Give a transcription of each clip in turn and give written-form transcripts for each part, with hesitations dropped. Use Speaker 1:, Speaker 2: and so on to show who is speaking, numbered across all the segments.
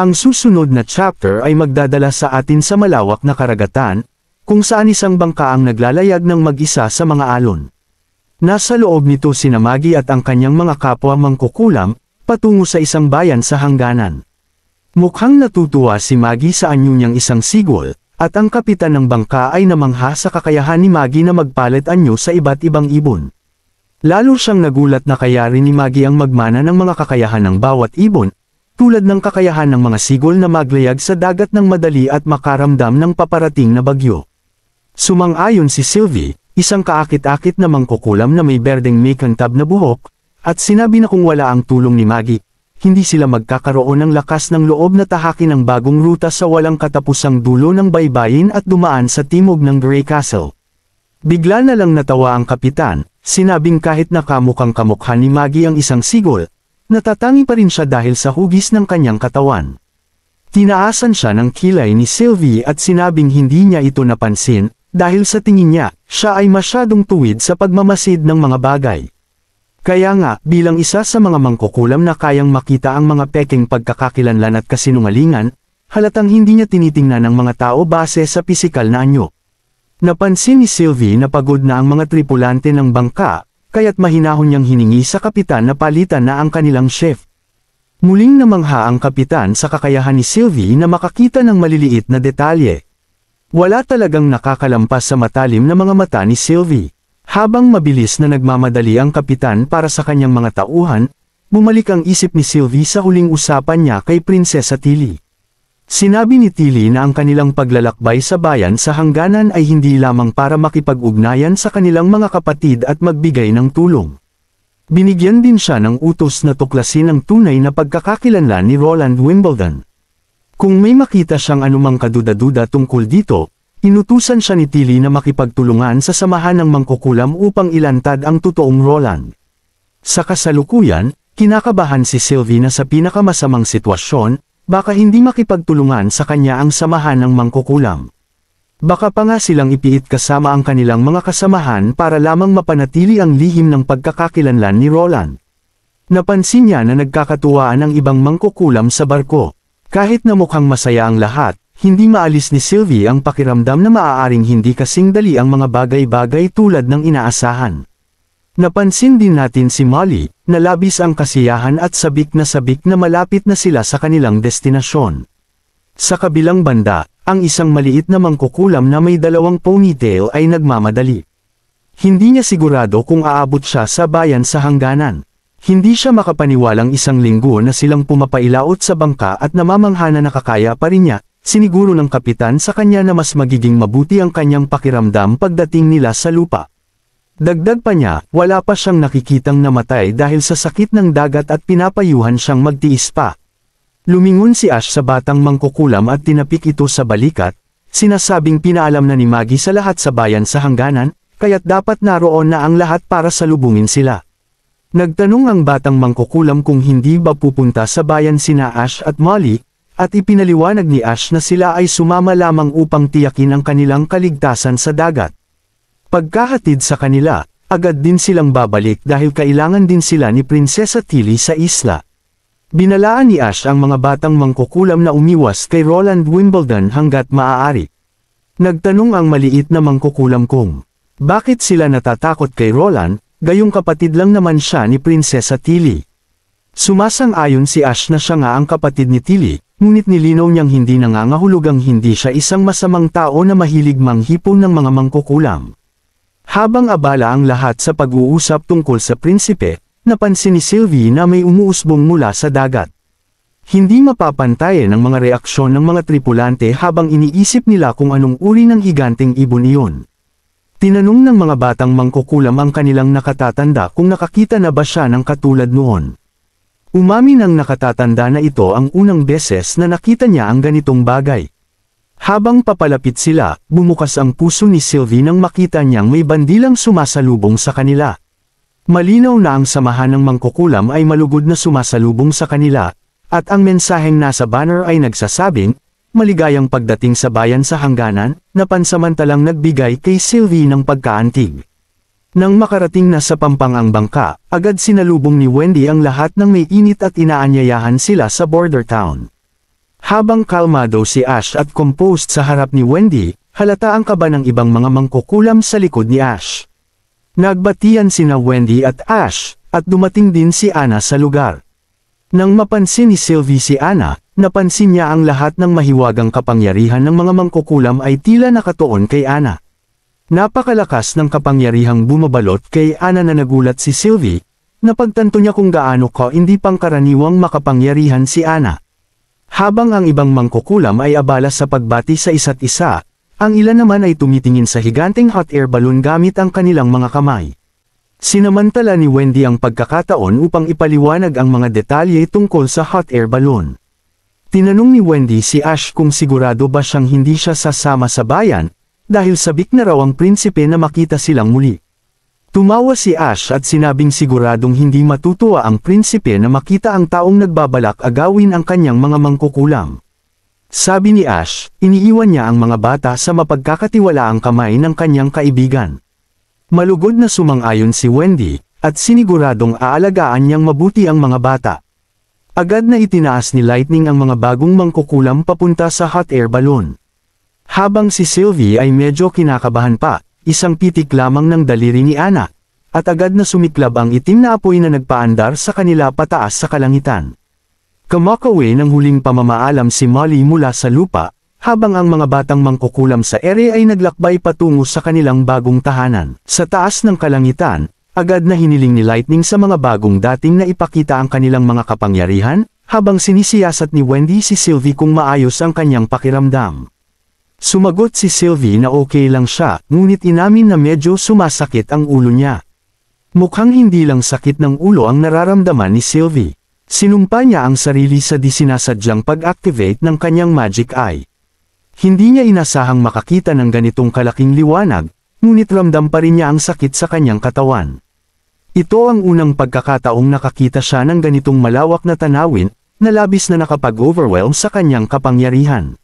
Speaker 1: Ang susunod na chapter ay magdadala sa atin sa malawak na karagatan, kung saan isang bangka ang naglalayag ng mag-isa sa mga alon. Nasa loob nito sina Maggie at ang kanyang mga kapwa mangkukulam, patungo sa isang bayan sa hangganan. Mukhang natutuwa si Maggie sa anyo niyang isang sigol, at ang kapitan ng bangka ay namangha sa kakayahan ni Maggie na magpalit anyo sa iba't ibang ibon. Lalo siyang nagulat na kaya rin ni Maggie ang magmana ng mga kakayahan ng bawat ibon, tulad ng kakayahan ng mga sigol na maglayag sa dagat ng madali at makaramdam ng paparating na bagyo. Sumang-ayon si Sylvie, isang kaakit-akit na mangkukulam na may berdeng makantab na buhok, at sinabi na kung wala ang tulong ni Maggie, hindi sila magkakaroon ng lakas ng loob na tahakin ang bagong ruta sa walang katapusang dulo ng baybayin at dumaan sa timog ng Grey Castle. Bigla na lang natawa ang kapitan, sinabing kahit nakamukhang kamukha ni Maggie ang isang sigol, natatangi pa rin siya dahil sa hugis ng kanyang katawan. Tinaasan siya ng kilay ni Sylvie at sinabing hindi niya ito napansin, dahil sa tingin niya, siya ay masyadong tuwid sa pagmamasid ng mga bagay. Kaya nga, bilang isa sa mga mangkukulam na kayang makita ang mga pekeng pagkakakilanlan at kasinungalingan, halatang hindi niya tinitingnan ang mga tao base sa pisikal na anyo. Napansin ni Sylvie na pagod na ang mga tripulante ng bangka, kaya't mahinahon niyang hiningi sa kapitan na palitan na ang kanilang chef. Muling namangha ang kapitan sa kakayahan ni Sylvie na makakita ng maliliit na detalye. Wala talagang nakakalampas sa matalim na mga mata ni Sylvie. Habang mabilis na nagmamadali ang kapitan para sa kanyang mga tauhan, bumalik ang isip ni Sylvie sa huling usapan niya kay Prinsesa Tilly. Sinabi ni Tilly na ang kanilang paglalakbay sa bayan sa hangganan ay hindi lamang para makipag-ugnayan sa kanilang mga kapatid at magbigay ng tulong. Binigyan din siya ng utos na tuklasin ang tunay na pagkakakilanlan ni Roland Wimbledon. Kung may makita siyang anumang kaduda-duda tungkol dito, inutusan siya ni Tilly na makipagtulungan sa samahan ng mangkukulam upang ilantad ang totoong Roland. Sa kasalukuyan, kinakabahan si Sylvie na sa pinakamasamang sitwasyon, baka hindi makipagtulungan sa kanya ang samahan ng mangkukulam. Baka pa nga silang ipiit kasama ang kanilang mga kasamahan para lamang mapanatili ang lihim ng pagkakakilanlan ni Roland. Napansin niya na nagkakatuwaan ang ibang mangkukulam sa barko. Kahit na mukhang masaya ang lahat, hindi maalis ni Sylvie ang pakiramdam na maaaring hindi kasing dali ang mga bagay-bagay tulad ng inaasahan. Napansin din natin si Molly, na labis ang kasiyahan at sabik na malapit na sila sa kanilang destinasyon. Sa kabilang banda, ang isang maliit na mangkukulam na may dalawang ponytail ay nagmamadali. Hindi niya sigurado kung aabot siya sa bayan sa hangganan. Hindi siya makapaniwalang isang linggo na silang pumapailaot sa bangka at namamangha na nakakaya pa rin niya, siniguro ng kapitan sa kanya na mas magiging mabuti ang kanyang pakiramdam pagdating nila sa lupa. Dagdag pa niya, wala pa siyang nakikitang namatay dahil sa sakit ng dagat at pinapayuhan siyang magtiis pa. Lumingon si Ash sa batang mangkukulam at tinapik ito sa balikat, sinasabing pinaalam na ni Maggie sa lahat sa bayan sa hangganan, kaya't dapat naroon na ang lahat para salubungin sila. Nagtanong ang batang mangkukulam kung hindi ba pupunta sa bayan sina Ash at Molly, at ipinaliwanag ni Ash na sila ay sumama lamang upang tiyakin ang kanilang kaligtasan sa dagat. Pagkahatid sa kanila, agad din silang babalik dahil kailangan din sila ni Prinsesa Tilly sa isla. Binalaan ni Ash ang mga batang mangkukulam na umiwas kay Roland Wimbledon hanggat maaari. Nagtanong ang maliit na mangkukulam kung bakit sila natatakot kay Roland, gayong kapatid lang naman siya ni Prinsesa Tilly. Sumasang-ayon si Ash na siya nga ang kapatid ni Tilly, ngunit nilinaw niyang hindi nangangahulugang hindi siya isang masamang tao na mahilig manghipon ng mga mangkukulam. Habang abala ang lahat sa pag-uusap tungkol sa prinsipe, napansin ni Sylvie na may umuusbong mula sa dagat. Hindi mapapantayan ang mga reaksyon ng mga tripulante habang iniisip nila kung anong uri ng higanteng ibon iyon. Tinanong ng mga batang mangkukulam ang kanilang nakatatanda kung nakakita na ba siya ng katulad noon. Umamin ang nakatatanda na ito ang unang beses na nakita niya ang ganitong bagay. Habang papalapit sila, bumukas ang puso ni Sylvie nang makita niyang may bandilang sumasalubong sa kanila. Malinaw na ang samahan ng mangkukulam ay malugod na sumasalubong sa kanila, at ang mensaheng nasa banner ay nagsasabing, maligayang pagdating sa bayan sa hangganan, na pansamantalang nagbigay kay Sylvie ng pagkaantig. Nang makarating na sa pampang ang bangka, agad sinalubong ni Wendy ang lahat ng may init at inaanyayahan sila sa border town. Habang kalmado si Ash at composed sa harap ni Wendy, halata ang kaba ng ibang mga mangkukulam sa likod ni Ash. Nagbatian sina Wendy at Ash, at dumating din si Anna sa lugar. Nang mapansin ni Sylvie si Anna, napansin niya ang lahat ng mahiwagang kapangyarihan ng mga mangkukulam ay tila nakatuon kay Anna. Napakalakas ng kapangyarihang bumabalot kay Anna na nagulat si Sylvie, napagtanto niya kung gaano hindi pangkaraniwang makapangyarihan si Anna. Habang ang ibang mangkukulam ay abala sa pagbati sa isa't isa, ang ilan naman ay tumitingin sa higanteng hot air balloon gamit ang kanilang mga kamay. Sinamantala ni Wendy ang pagkakataon upang ipaliwanag ang mga detalye tungkol sa hot air balloon. Tinanong ni Wendy si Ash kung sigurado ba siyang hindi siya sasama sa bayan, dahil sabik na raw ang prinsipe na makita silang muli. Tumawa si Ash at sinabing siguradong hindi matutuwa ang prinsipe na makita ang taong nagbabalak agawin ang kanyang mga mangkukulam. Sabi ni Ash, iniiwan niya ang mga bata sa mapagkakatiwalaang kamay ng kanyang kaibigan. Malugod na sumang-ayon si Wendy, at siniguradong aalagaan niyang mabuti ang mga bata. Agad na itinaas ni Lightning ang mga bagong mangkukulam papunta sa hot air balloon. Habang si Sylvie ay medyo kinakabahan pa, isang pitik lamang ng daliri ni Anna, at agad na sumiklab ang itim na apoy na nagpaandar sa kanila pataas sa kalangitan. Kumakawi ng huling pamamaalam si Molly mula sa lupa, habang ang mga batang mangkukulam sa ere ay naglakbay patungo sa kanilang bagong tahanan. Sa taas ng kalangitan, agad na hiniling ni Lightning sa mga bagong dating na ipakita ang kanilang mga kapangyarihan, habang sinisiyasat ni Wendy si Sylvie kung maayos ang kanyang pakiramdam. Sumagot si Sylvie na okay lang siya, ngunit inamin na medyo sumasakit ang ulo niya. Mukhang hindi lang sakit ng ulo ang nararamdaman ni Sylvie. Sinumpa niya ang sarili sa di sinasadyang pag-activate ng kanyang magic eye. Hindi niya inasahang makakita ng ganitong kalaking liwanag, ngunit ramdam pa rin niya ang sakit sa kanyang katawan. Ito ang unang pagkakataong nakakita siya ng ganitong malawak na tanawin, na labis na nakapag-overwhelm sa kanyang kapangyarihan.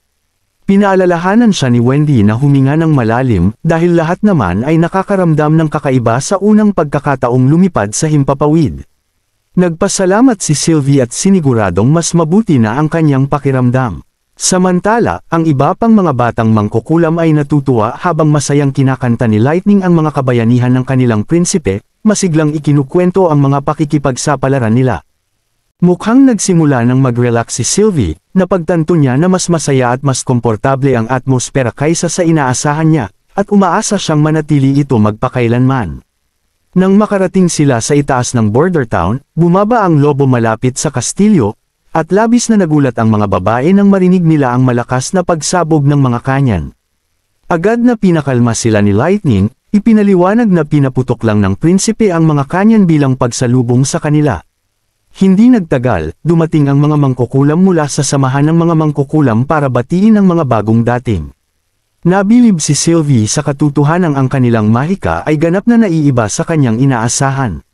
Speaker 1: Pinaalalahanan siya ni Wendy na huminga ng malalim dahil lahat naman ay nakakaramdam ng kakaiba sa unang pagkakataong lumipad sa himpapawid. Nagpasalamat si Sylvie at siniguradong mas mabuti na ang kanyang pakiramdam. Samantala, ang iba pang mga batang mangkukulam ay natutuwa habang masayang kinakanta ni Lightning ang mga kabayanihan ng kanilang prinsipe, masiglang ikinukwento ang mga pakikipagsapalaran nila. Mukhang nagsimula ng mag-relax si Sylvie, napagtanto niya na mas masaya at mas komportable ang atmosfera kaysa sa inaasahan niya, at umaasa siyang manatili ito magpakailanman. Nang makarating sila sa itaas ng border town, bumaba ang lobo malapit sa kastilyo, at labis na nagulat ang mga babae nang marinig nila ang malakas na pagsabog ng mga kanyan. Agad na pinakalma sila ni Lightning, ipinaliwanag na pinaputok lang ng prinsipe ang mga kanyan bilang pagsalubong sa kanila. Hindi nagtagal, dumating ang mga mangkukulam mula sa samahan ng mga mangkukulam para batiin ang mga bagong dating. Nabilib si Sylvie sa katotohanan ang kanilang mahika ay ganap na naiiba sa kanyang inaasahan.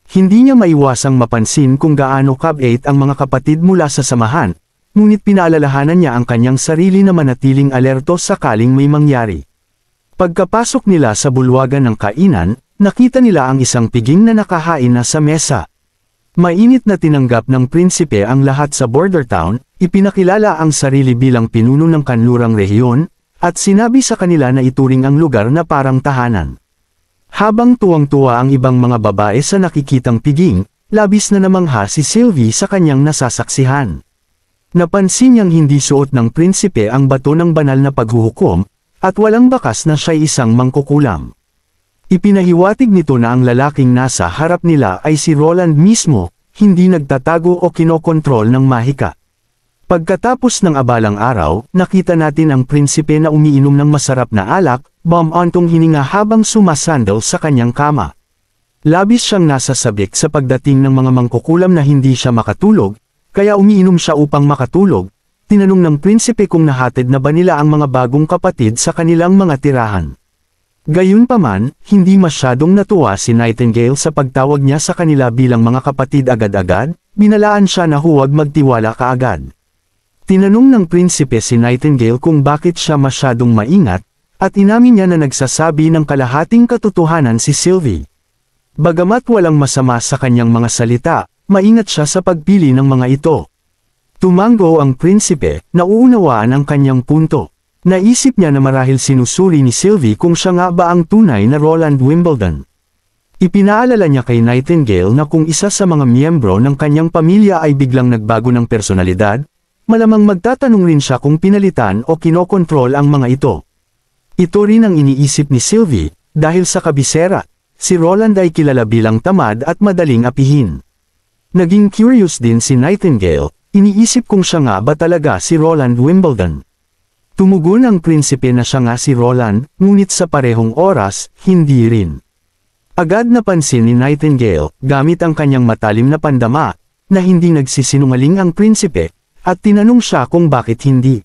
Speaker 1: Hindi niya maiwasang mapansin kung gaano kabait ang mga kapatid mula sa samahan, ngunit pinaalalahanan niya ang kanyang sarili na manatiling alerto sakaling may mangyari. Pagkapasok nila sa bulwagan ng kainan, nakita nila ang isang piging na nakahain na sa mesa. Mainit na tinanggap ng prinsipe ang lahat sa border town, ipinakilala ang sarili bilang pinuno ng kanlurang rehiyon, at sinabi sa kanila na ituring ang lugar na parang tahanan. Habang tuwang-tuwa ang ibang mga babae sa nakikitang piging, labis na namangha si Sylvie sa kanyang nasasaksihan. Napansin niyang hindi suot ng prinsipe ang bato ng banal na paghuhukom, at walang bakas na siya'y isang mangkukulam. Ipinahiwatig nito na ang lalaking nasa harap nila ay si Roland mismo, hindi nagtatago o kinokontrol ng mahika. Pagkatapos ng abalang araw, nakita natin ang prinsipe na umiinom ng masarap na alak, bum-ontong hininga habang sumasandal sa kanyang kama. Labis siyang nasasabik sa pagdating ng mga mangkukulam na hindi siya makatulog, kaya umiinom siya upang makatulog. Tinanong ng prinsipe kung nahatid na ba nila ang mga bagong kapatid sa kanilang mga tirahan. Gayunpaman, hindi masyadong natuwa si Nightingale sa pagtawag niya sa kanila bilang mga kapatid agad-agad, binalaan siya na huwag magtiwala kaagad. Tinanong ng prinsipe si Nightingale kung bakit siya masyadong maingat, at inamin niya na nagsasabi ng kalahating katotohanan si Sylvie. Bagamat walang masama sa kanyang mga salita, maingat siya sa pagpili ng mga ito. Tumango ang prinsipe, nauunawaan ang kanyang punto. Naisip niya na marahil sinusuri ni Sylvie kung siya nga ba ang tunay na Roland Wimbledon. Ipinaalala niya kay Nightingale na kung isa sa mga miyembro ng kanyang pamilya ay biglang nagbago ng personalidad, malamang magtatanong rin siya kung pinalitan o kinokontrol ang mga ito. Ito rin ang iniisip ni Sylvie, dahil sa kabisera, si Roland ay kilala bilang tamad at madaling apihin. Naging curious din si Nightingale, iniisip kung siya nga ba talaga si Roland Wimbledon. Tumugon ang prinsipe na siya nga si Roland, ngunit sa parehong oras, hindi rin. Agad napansin ni Nightingale, gamit ang kanyang matalim na pandama, na hindi nagsisinungaling ang prinsipe, at tinanong siya kung bakit hindi.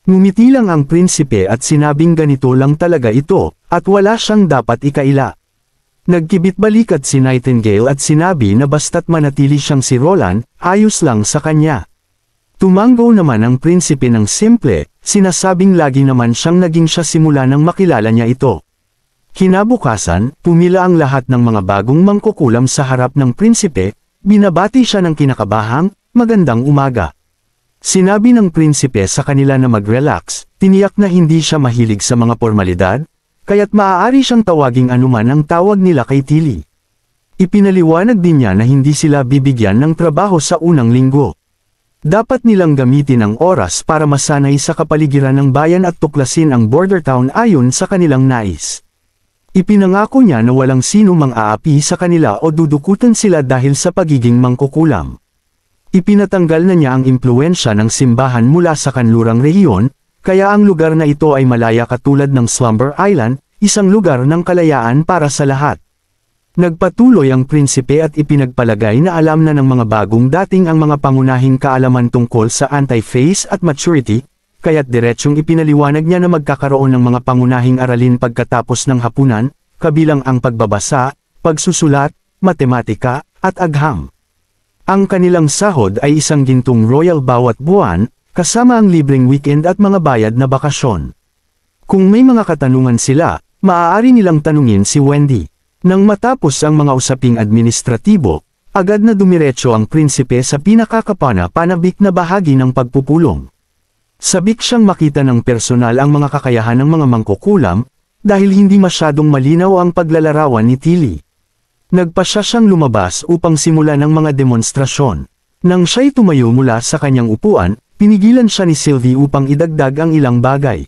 Speaker 1: Ngumiti lang ang prinsipe at sinabing ganito lang talaga ito, at wala siyang dapat ikaila. Nagkibit-balikat si Nightingale at sinabi na basta't manatili siyang si Roland, ayos lang sa kanya. Tumango naman ang prinsipe ng simple, sinasabing lagi naman siyang naging siya simula nang makilala niya ito. Kinabukasan, pumila ang lahat ng mga bagong mangkukulam sa harap ng prinsipe, binabati siya ng kinakabahang, magandang umaga. Sinabi ng prinsipe sa kanila na mag-relax, tiniyak na hindi siya mahilig sa mga formalidad, kaya't maaari siyang tawaging anuman ang tawag nila kay Tilly. Ipinaliwanag din niya na hindi sila bibigyan ng trabaho sa unang linggo. Dapat nilang gamitin ang oras para masanay sa kapaligiran ng bayan at tuklasin ang border town ayon sa kanilang nais. Ipinangako niya na walang sino mang-aapi sa kanila o dudukutan sila dahil sa pagiging mangkukulam. Ipinatanggal na niya ang impluensya ng simbahan mula sa kanlurang rehiyon, kaya ang lugar na ito ay malaya katulad ng Slumber Island, isang lugar ng kalayaan para sa lahat. Nagpatuloy ang prinsipe at ipinagpalagay na alam na ng mga bagong dating ang mga pangunahing kaalaman tungkol sa anti-phase at maturity, kaya't diretsyong ipinaliwanag niya na magkakaroon ng mga pangunahing aralin pagkatapos ng hapunan, kabilang ang pagbabasa, pagsusulat, matematika, at agham. Ang kanilang sahod ay isang gintong royal bawat buwan, kasama ang libreng weekend at mga bayad na bakasyon. Kung may mga katanungan sila, maaari nilang tanungin si Wendy. Nang matapos ang mga usaping administratibo, agad na dumiretso ang prinsipe sa pinakakapana-panabik na bahagi ng pagpupulong. Sabik siyang makita ng personal ang mga kakayahan ng mga mangkukulam, dahil hindi masyadong malinaw ang paglalarawan ni Tilly. Nagpasya siyang lumabas upang simulan ng mga demonstrasyon. Nang siya'y tumayo mula sa kanyang upuan, pinigilan siya ni Sylvie upang idagdag ang ilang bagay.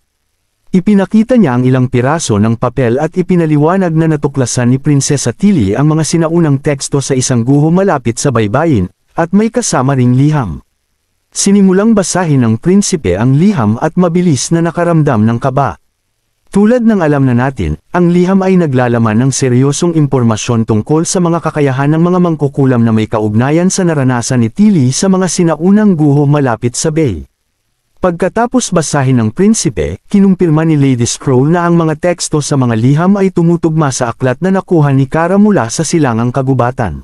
Speaker 1: Ipinakita niya ang ilang piraso ng papel at ipinaliwanag na natuklasan ni Prinsesa Tilly ang mga sinaunang teksto sa isang guho malapit sa baybayin, at may kasama ring liham. Sinimulang basahin ng prinsipe ang liham at mabilis na nakaramdam ng kaba. Tulad ng alam na natin, ang liham ay naglalaman ng seryosong impormasyon tungkol sa mga kakayahan ng mga mangkukulam na may kaugnayan sa naranasan ni Tilly sa mga sinaunang guho malapit sa bay. Pagkatapos basahin ng prinsipe, kinumpirma ni Lady Scroll na ang mga teksto sa mga liham ay tumutugma sa aklat na nakuha ni Kara mula sa silangang kagubatan.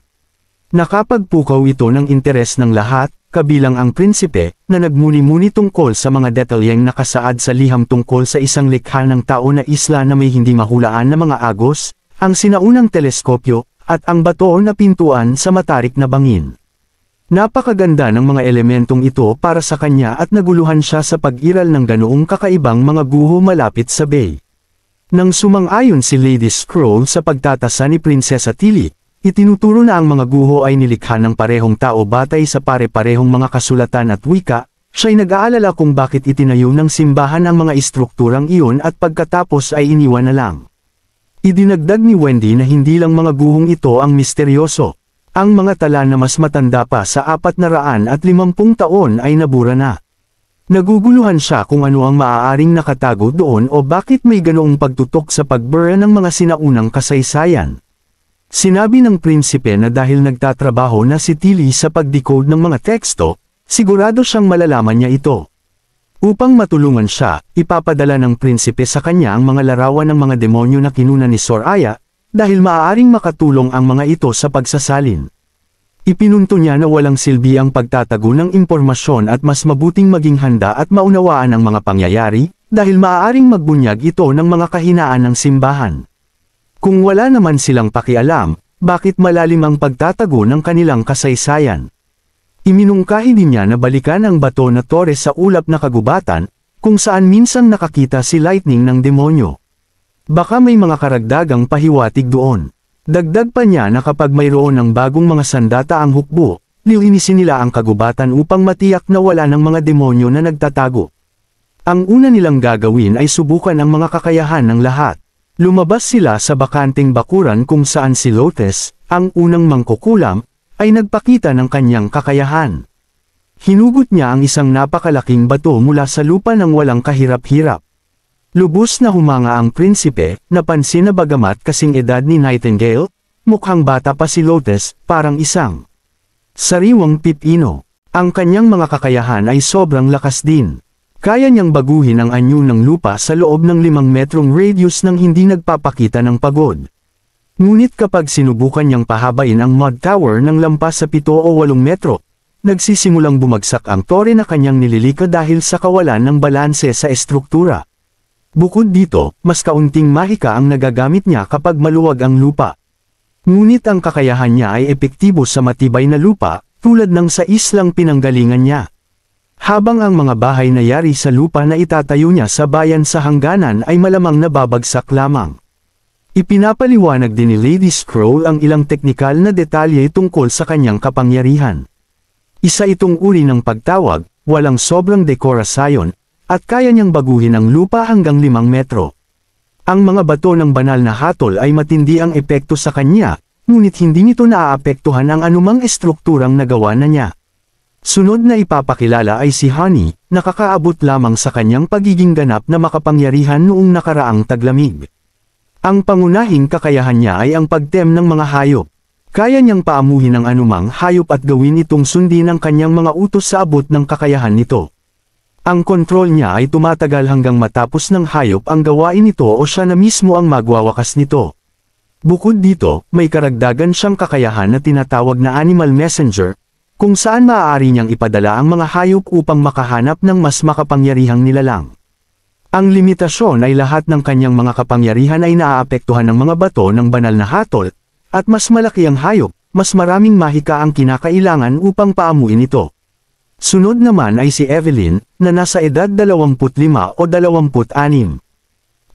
Speaker 1: Nakapagpukaw ito ng interes ng lahat, kabilang ang prinsipe, na nagmuni-muni tungkol sa mga detalyeng nakasaad sa liham tungkol sa isang likha ng tao na isla na may hindi mahulaan na mga agos, ang sinaunang teleskopyo, at ang bato na pintuan sa matarik na bangin. Napakaganda ng mga elementong ito para sa kanya at naguluhan siya sa pag-iral ng ganoong kakaibang mga guho malapit sa bay. Nang sumang-ayon si Lady Scroll sa pagtatasa ni Prinsesa Tilly, itinuturo na ang mga guho ay nilikha ng parehong tao batay sa pare-parehong mga kasulatan at wika, siya'y nag-aalala kung bakit itinayo ng simbahan ang mga istrukturang iyon at pagkatapos ay iniwan na lang. Idinagdag ni Wendy na hindi lang mga guhong ito ang misteryoso. Ang mga tala na mas matanda pa sa 450 taon ay nabura na. Naguguluhan siya kung ano ang maaaring nakatago doon o bakit may ganoong pagtutok sa pagbura ng mga sinaunang kasaysayan. Sinabi ng prinsipe na dahil nagtatrabaho na si Tilly sa pag-decode ng mga teksto, sigurado siyang malalaman niya ito. Upang matulungan siya, ipapadala ng prinsipe sa kanya ang mga larawan ng mga demonyo na kinuna ni Soraya, dahil maaaring makatulong ang mga ito sa pagsasalin. Ipinunto niya na walang silbi ang pagtatago ng impormasyon at mas mabuting maging handa at maunawaan ang mga pangyayari, dahil maaaring magbunyag ito ng mga kahinaan ng simbahan. Kung wala naman silang pakialam, bakit malalim ang pagtatago ng kanilang kasaysayan? Iminungkahi din niya na balikan ang bato na tore sa ulap na kagubatan, kung saan minsan nakakita si Lightning ng demonyo. Baka may mga karagdagang pahiwatig doon. Dagdag pa niya na kapag mayroon ng bagong mga sandata ang hukbo, lilinisin nila ang kagubatan upang matiyak na wala ng mga demonyo na nagtatago. Ang una nilang gagawin ay subukan ang mga kakayahan ng lahat. Lumabas sila sa bakanting bakuran kung saan si Lotus, ang unang mangkukulam, ay nagpakita ng kanyang kakayahan. Hinugot niya ang isang napakalaking bato mula sa lupa ng walang kahirap-hirap. Lubos na humanga ang prinsipe, napansin na bagamat kasing edad ni Nightingale, mukhang bata pa si Lotus, parang isang sariwang pipino. Ang kanyang mga kakayahan ay sobrang lakas din. Kaya niyang baguhin ang anyo ng lupa sa loob ng 5 metrong radius nang hindi nagpapakita ng pagod. Ngunit kapag sinubukan niyang pahabain ang mud tower ng lampas sa 7 o 8 metro, nagsisimulang bumagsak ang tore na kanyang nililika dahil sa kawalan ng balanse sa estruktura. Bukod dito, mas kaunting mahika ang nagagamit niya kapag maluwag ang lupa. Ngunit ang kakayahan niya ay epektibo sa matibay na lupa, tulad ng sa islang pinanggalingan niya. Habang ang mga bahay na yari sa lupa na itatayo niya sa bayan sa hangganan ay malamang nababagsak lamang. Ipinapaliwanag din ni Lady Scroll ang ilang teknikal na detalye tungkol sa kanyang kapangyarihan. Isa itong uri ng pagtawag, walang sobrang dekorasyon, at kaya niyang baguhin ang lupa hanggang 5 metro. Ang mga bato ng banal na hatol ay matindi ang epekto sa kanya, ngunit hindi nito naaapektuhan ang anumang estrukturang nagawa na niya. Sunod na ipapakilala ay si Honey, nakakaabot lamang sa kanyang pagiging ganap na makapangyarihan noong nakaraang taglamig. Ang pangunahing kakayahan niya ay ang pagtem ng mga hayop. Kaya niyang paamuhin ang anumang hayop at gawin itong sundin ang kanyang mga utos sa abot ng kakayahan nito. Ang kontrol niya ay tumatagal hanggang matapos ng hayop ang gawain nito o siya na mismo ang magwawakas nito. Bukod dito, may karagdagan siyang kakayahan na tinatawag na Animal Messenger, kung saan maaari niyang ipadala ang mga hayop upang makahanap ng mas makapangyarihang nilalang. Ang limitasyon ay lahat ng kanyang mga kapangyarihan ay naaapektuhan ng mga bato ng banal na hatol, at mas malaki ang hayop, mas maraming mahika ang kinakailangan upang paamuin ito. Sunod naman ay si Evelyn, na nasa edad 25 o 26.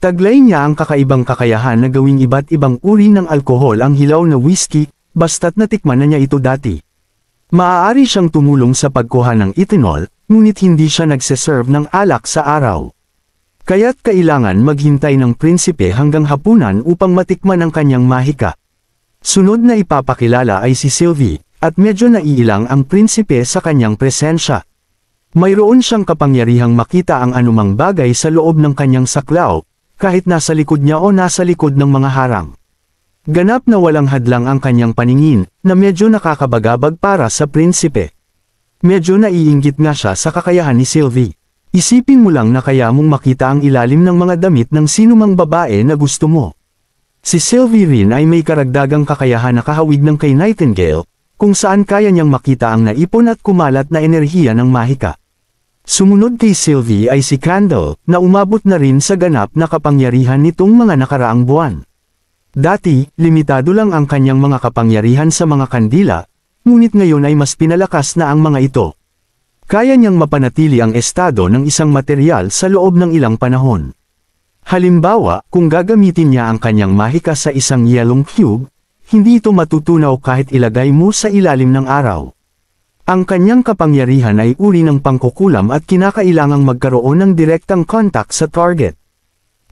Speaker 1: Taglay niya ang kakaibang kakayahan na gawing iba't ibang uri ng alkohol ang hilaw na whiskey, basta't natikman na niya ito dati. Maaari siyang tumulong sa pagkuha ng ethanol, ngunit hindi siya nagseserve ng alak sa araw. Kaya't kailangan maghintay ng prinsipe hanggang hapunan upang matikman ang kanyang mahika. Sunod na ipapakilala ay si Sylvie, at medyo naiilang ang prinsipe sa kanyang presensya. Mayroon siyang kapangyarihang makita ang anumang bagay sa loob ng kanyang saklaw, kahit nasa likod niya o nasa likod ng mga harang. Ganap na walang hadlang ang kanyang paningin, na medyo nakakabagabag para sa prinsipe. Medyo naiinggit nga siya sa kakayahan ni Sylvie. Isipin mo lang na kaya mong makita ang ilalim ng mga damit ng sinumang babae na gusto mo. Si Sylvie rin ay may karagdagang kakayahan na kahawig ng kay Nightingale, kung saan kaya niyang makita ang naipon at kumalat na enerhiya ng mahika. Sumunod kay Sylvie ay si Candle, na umabot na rin sa ganap na kapangyarihan nitong mga nakaraang buwan. Dati, limitado lang ang kanyang mga kapangyarihan sa mga kandila, ngunit ngayon ay mas pinalakas na ang mga ito. Kaya niyang mapanatili ang estado ng isang material sa loob ng ilang panahon. Halimbawa, kung gagamitin niya ang kanyang mahika sa isang yellow cube, hindi ito matutunaw kahit ilagay mo sa ilalim ng araw. Ang kanyang kapangyarihan ay uri ng pangkukulam at kinakailangang magkaroon ng direktang contact sa target.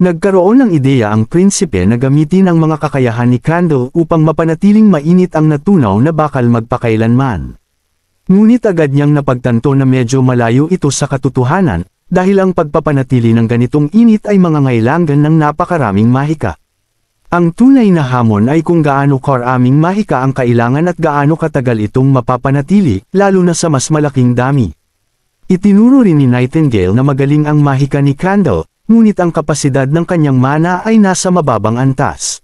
Speaker 1: Nagkaroon ng ideya ang prinsipe na gamitin ang mga kakayahan ni Candle upang mapanatiling mainit ang natunaw na bakal magpakailanman. Ngunit agad niyang napagtanto na medyo malayo ito sa katotohanan, dahil ang pagpapanatili ng ganitong init ay mangangailangan ng napakaraming mahika. Ang tunay na hamon ay kung gaano karaming mahika ang kailangan at gaano katagal itong mapapanatili, lalo na sa mas malaking dami. Itinuro rin ni Nightingale na magaling ang mahika ni Candle, ngunit ang kapasidad ng kanyang mana ay nasa mababang antas.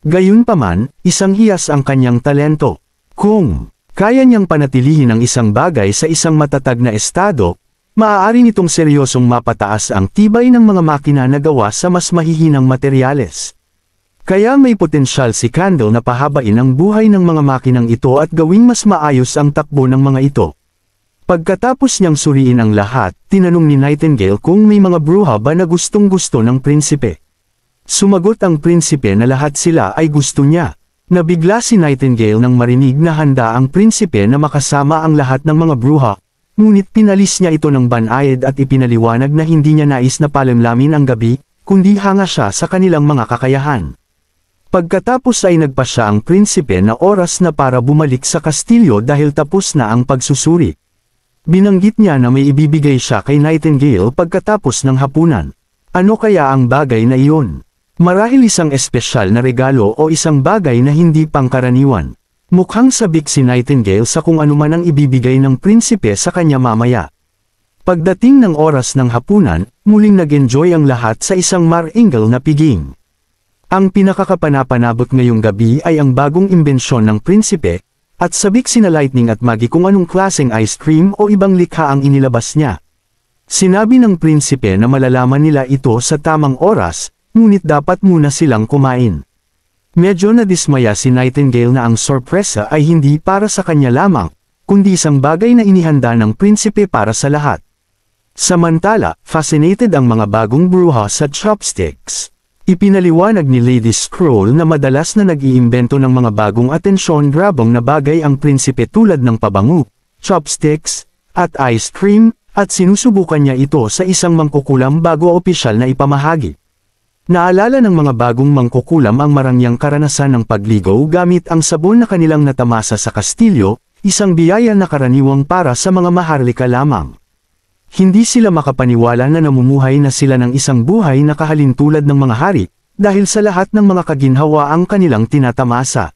Speaker 1: Gayunpaman, isang hiyas ang kanyang talento. Kung kaya niyang panatilihin ang isang bagay sa isang matatag na estado, maaari nitong seryosong mapataas ang tibay ng mga makina na gawa sa mas mahihinang materyales. Kaya may potensyal si Candle na pahabain ang buhay ng mga makinang ito at gawing mas maayos ang takbo ng mga ito. Pagkatapos niyang suriin ang lahat, tinanong ni Nightingale kung may mga bruha ba na gustong-gusto ng prinsipe. Sumagot ang prinsipe na lahat sila ay gusto niya. Nabigla si Nightingale nang marinig na handa ang prinsipe na makasama ang lahat ng mga bruha, ngunit pinalis niya ito ng banayad at ipinaliwanag na hindi niya nais na palamlamin ang gabi, kundi hanga siya sa kanilang mga kakayahan. Pagkatapos ay nagpasya ang prinsipe na oras na para bumalik sa kastilyo dahil tapos na ang pagsusuri. Binanggit niya na may ibibigay siya kay Nightingale pagkatapos ng hapunan. Ano kaya ang bagay na iyon? Marahil isang espesyal na regalo o isang bagay na hindi pangkaraniwan. Mukhang sabik si Nightingale sa kung anuman ang ibibigay ng prinsipe sa kanya mamaya. Pagdating ng oras ng hapunan, muling nag-enjoy ang lahat sa isang maringal na piging. Ang pinakakapanapanabot ngayong gabi ay ang bagong imbensyon ng prinsipe, at sabik sina Lightning at Maggie kung anong klaseng ice cream o ibang likha ang inilabas niya. Sinabi ng prinsipe na malalaman nila ito sa tamang oras, ngunit dapat muna silang kumain. Medyo nadismaya si Nightingale na ang sorpresa ay hindi para sa kanya lamang, kundi isang bagay na inihanda ng prinsipe para sa lahat. Samantala, fascinated ang mga bagong bruha sa chopsticks. Ipinaliwanag ni Lady Scroll na madalas na nag-iimbento ng mga bagong atensyon-grabang na bagay ang prinsipe tulad ng pabango, chopsticks, at ice cream, at sinusubukan niya ito sa isang mangkukulam bago opisyal na ipamahagi. Naalala ng mga bagong mangkukulam ang marangyang karanasan ng pagligaw gamit ang sabon na kanilang natamasa sa kastilyo, isang biyaya na karaniwang para sa mga maharlika lamang. Hindi sila makapaniwala na namumuhay na sila ng isang buhay na kahalintulad ng mga hari, dahil sa lahat ng mga kaginhawa ang kanilang tinatamasa.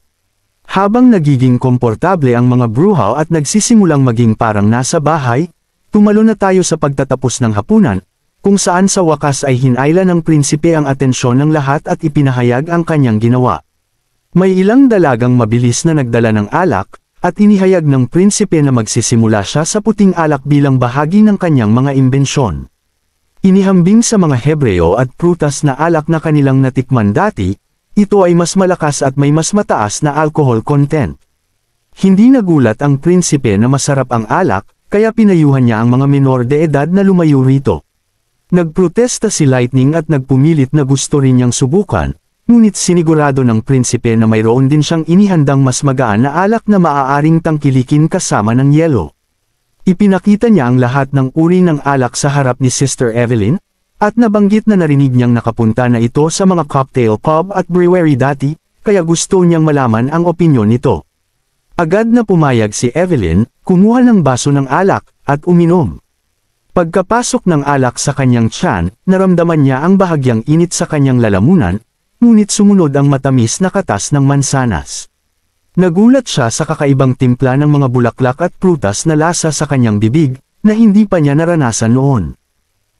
Speaker 1: Habang nagiging komportable ang mga bruha at nagsisimulang maging parang nasa bahay, tumalo na tayo sa pagtatapos ng hapunan, kung saan sa wakas ay hinayla ng prinsipe ang atensyon ng lahat at ipinahayag ang kanyang ginawa. May ilang dalagang mabilis na nagdala ng alak, at inihayag ng prinsipe na magsisimula siya sa puting alak bilang bahagi ng kanyang mga imbensyon. Inihambing sa mga Hebreo at prutas na alak na kanilang natikman dati, ito ay mas malakas at may mas mataas na alcohol content. Hindi nagulat ang prinsipe na masarap ang alak, kaya pinayuhan niya ang mga menor de edad na lumayo rito. Nagprotesta si Lightning at nagpumilit na gusto rin niyang subukan, ngunit sinigurado ng prinsipe na mayroon din siyang inihandang mas magaan na alak na maaaring tangkilikin kasama ng yelo. Ipinakita niya ang lahat ng uri ng alak sa harap ni Sister Evelyn, at nabanggit na narinig niyang nakapunta na ito sa mga cocktail pub at brewery dati, kaya gusto niyang malaman ang opinyon nito. Agad na pumayag si Evelyn, kumuha ng baso ng alak, at uminom. Pagkapasok ng alak sa kanyang tiyan, naramdaman niya ang bahagyang init sa kanyang lalamunan, ngunit sumunod ang matamis na katas ng mansanas. Nagulat siya sa kakaibang timpla ng mga bulaklak at prutas na lasa sa kanyang bibig, na hindi pa niya naranasan noon.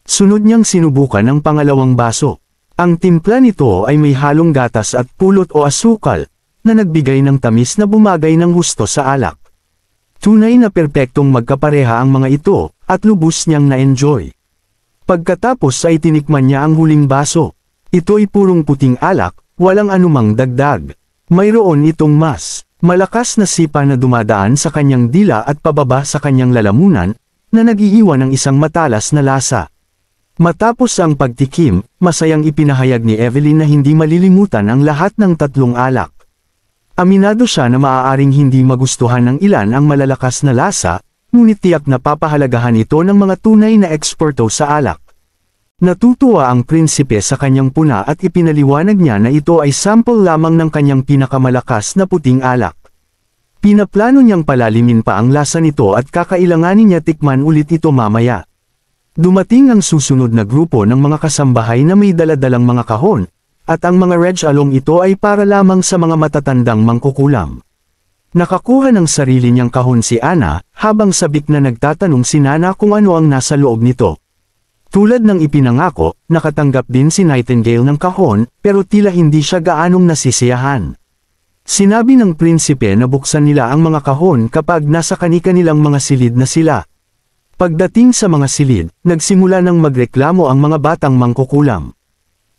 Speaker 1: Sunod niyang sinubukan ang pangalawang baso. Ang timpla nito ay may halong gatas at pulot o asukal, na nagbigay ng tamis na bumagay ng gusto sa alak. Tunay na perpektong magkapareha ang mga ito, at lubos niyang na-enjoy. Pagkatapos ay tinikman niya ang huling baso. Ito ay purong puting alak, walang anumang dagdag. Mayroon itong mas malakas na sipa na dumadaan sa kanyang dila at pababa sa kanyang lalamunan, na nag-iiwan ng isang matalas na lasa. Matapos ang pagtikim, masayang ipinahayag ni Evelyn na hindi malilimutan ang lahat ng tatlong alak. Aminado siya na maaaring hindi magustuhan ng ilan ang malalakas na lasa, ngunit tiyak na papahalagahan ito ng mga tunay na eksperto sa alak. Natutuwa ang prinsipe sa kanyang puna at ipinaliwanag niya na ito ay sample lamang ng kanyang pinakamalakas na puting alak. Pinaplano niyang palalimin pa ang lasa nito at kakailanganin niya tikman ulit ito mamaya. Dumating ang susunod na grupo ng mga kasambahay na may daladalang mga kahon, at ang mga reg-along ito ay para lamang sa mga matatandang mangkukulam. Nakakuha ng sarili niyang kahon si Anna, habang sabik na nagtatanong si Nana kung ano ang nasa loob nito. Tulad ng ipinangako, nakatanggap din si Nightingale ng kahon, pero tila hindi siya gaanong nasisiyahan. Sinabi ng prinsipe na buksan nila ang mga kahon kapag nasa kani-kanilang mga silid na sila. Pagdating sa mga silid, nagsimula ng magreklamo ang mga batang mangkukulam.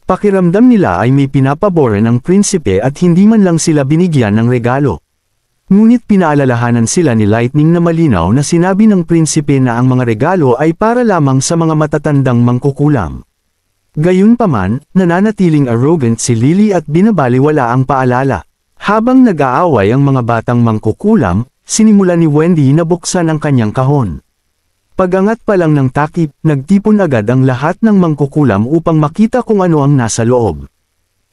Speaker 1: Pakiramdam nila ay may pinapaboran ng prinsipe at hindi man lang sila binigyan ng regalo. Ngunit pinaalalahanan sila ni Lightning na malinaw na sinabi ng prinsipe na ang mga regalo ay para lamang sa mga matatandang mangkukulam. Gayunpaman, nananatiling arrogant si Lily at binabaliwala ang paalala. Habang nag-aaway ang mga batang mangkukulam, sinimulan ni Wendy na buksan ang kanyang kahon. Pagangat pa lang ng takip, nagtipon agad ang lahat ng mangkukulam upang makita kung ano ang nasa loob.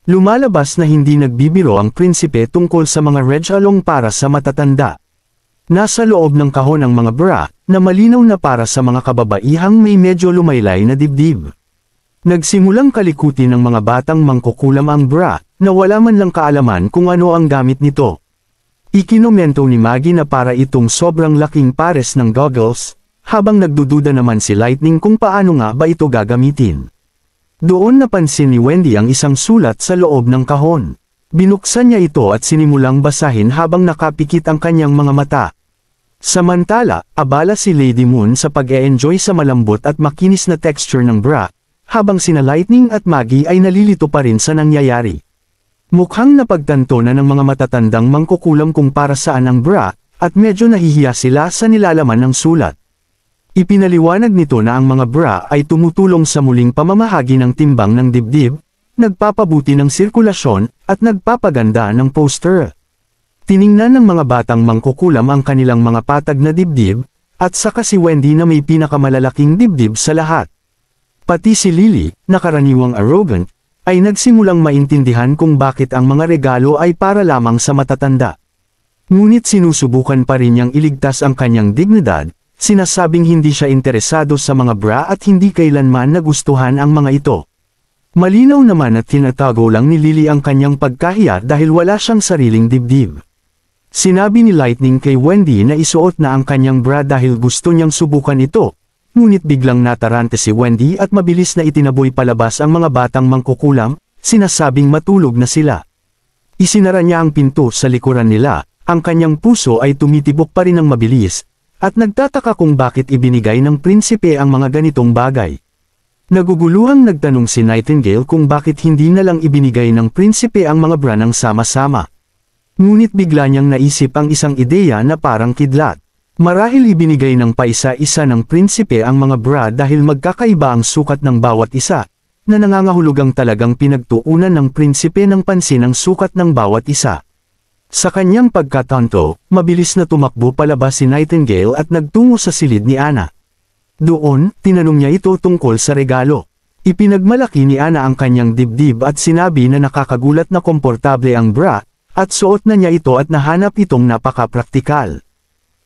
Speaker 1: Lumalabas na hindi nagbibiro ang prinsipe tungkol sa mga regalong para sa matatanda. Nasa loob ng kahon ang mga bra, na malinaw na para sa mga kababaihang may medyo lumaylay na dibdib. Nagsimulang kalikutin ng mga batang mangkukulam ang bra, na wala man lang kaalaman kung ano ang gamit nito. Ikinomento ni Maggie na para itong sobrang laking pares ng goggles, habang nagdududa naman si Lightning kung paano nga ba ito gagamitin. Doon napansin ni Wendy ang isang sulat sa loob ng kahon. Binuksan niya ito at sinimulang basahin habang nakapikit ang kanyang mga mata. Samantala, abala si Lady Moon sa pag-e-enjoy sa malambot at makinis na texture ng bra, habang sina Lightning at Maggie ay nalilito pa rin sa nangyayari. Mukhang napagtanto na ng mga matatandang mangkukulam kung para saan ang bra, at medyo nahihiya sila sa nilalaman ng sulat. Ipinaliwanag nito na ang mga bra ay tumutulong sa muling pamamahagi ng timbang ng dibdib, nagpapabuti ng sirkulasyon, at nagpapaganda ng poster. Tiningnan ng mga batang mangkukulam ang kanilang mga patag na dibdib, at saka si Wendy na may pinakamalalaking dibdib sa lahat. Pati si Lily, na karaniwang arrogant, ay nagsimulang maintindihan kung bakit ang mga regalo ay para lamang sa matatanda. Ngunit sinusubukan pa rin niyang iligtas ang kanyang dignidad, sinasabing hindi siya interesado sa mga bra at hindi kailanman nagustuhan ang mga ito. Malinaw naman at tinatago lang ni Lily ang kanyang pagkahiya dahil wala siyang sariling dibdib. Sinabi ni Lightning kay Wendy na isuot na ang kanyang bra dahil gusto niyang subukan ito, ngunit biglang natarante si Wendy at mabilis na itinaboy palabas ang mga batang mangkukulam, sinasabing matulog na sila. Isinara niya ang pinto sa likuran nila, ang kanyang puso ay tumitibok pa rin ng mabilis, at nagtataka kung bakit ibinigay ng prinsipe ang mga ganitong bagay. Naguguluhang nagtanong si Nightingale kung bakit hindi na lang ibinigay ng prinsipe ang mga bra ng sama-sama. Ngunit bigla niyang naisip ang isang ideya na parang kidlat. Marahil ibinigay ng paisa-isa ng prinsipe ang mga bra dahil magkakaiba ang sukat ng bawat isa, na nangangahulugang talagang pinagtuunan ng prinsipe ng pansin ang sukat ng bawat isa. Sa kanyang pagkatanto, mabilis na tumakbo palabas si Nightingale at nagtungo sa silid ni Anna. Doon, tinanong niya ito tungkol sa regalo. Ipinagmalaki ni Anna ang kanyang dibdib at sinabi na nakakagulat na komportable ang bra, at suot na niya ito at nahanap itong napaka-praktikal.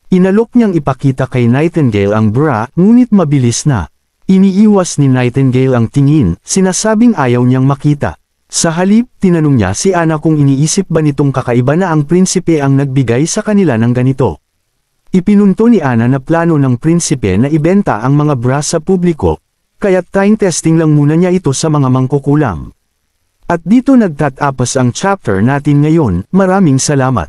Speaker 1: Inalok niyang ipakita kay Nightingale ang bra, ngunit mabilis na. Iniiwas ni Nightingale ang tingin, sinasabing ayaw niyang makita. Sa halip, tinanong niya si Anna kung iniisip ba nitong kakaiba na ang prinsipe ang nagbigay sa kanila ng ganito. Ipinunto ni Anna na plano ng prinsipe na ibenta ang mga bra sa publiko, kaya't time testing lang muna niya ito sa mga mangkukulam. At dito nagtatapos ang chapter natin ngayon, maraming salamat.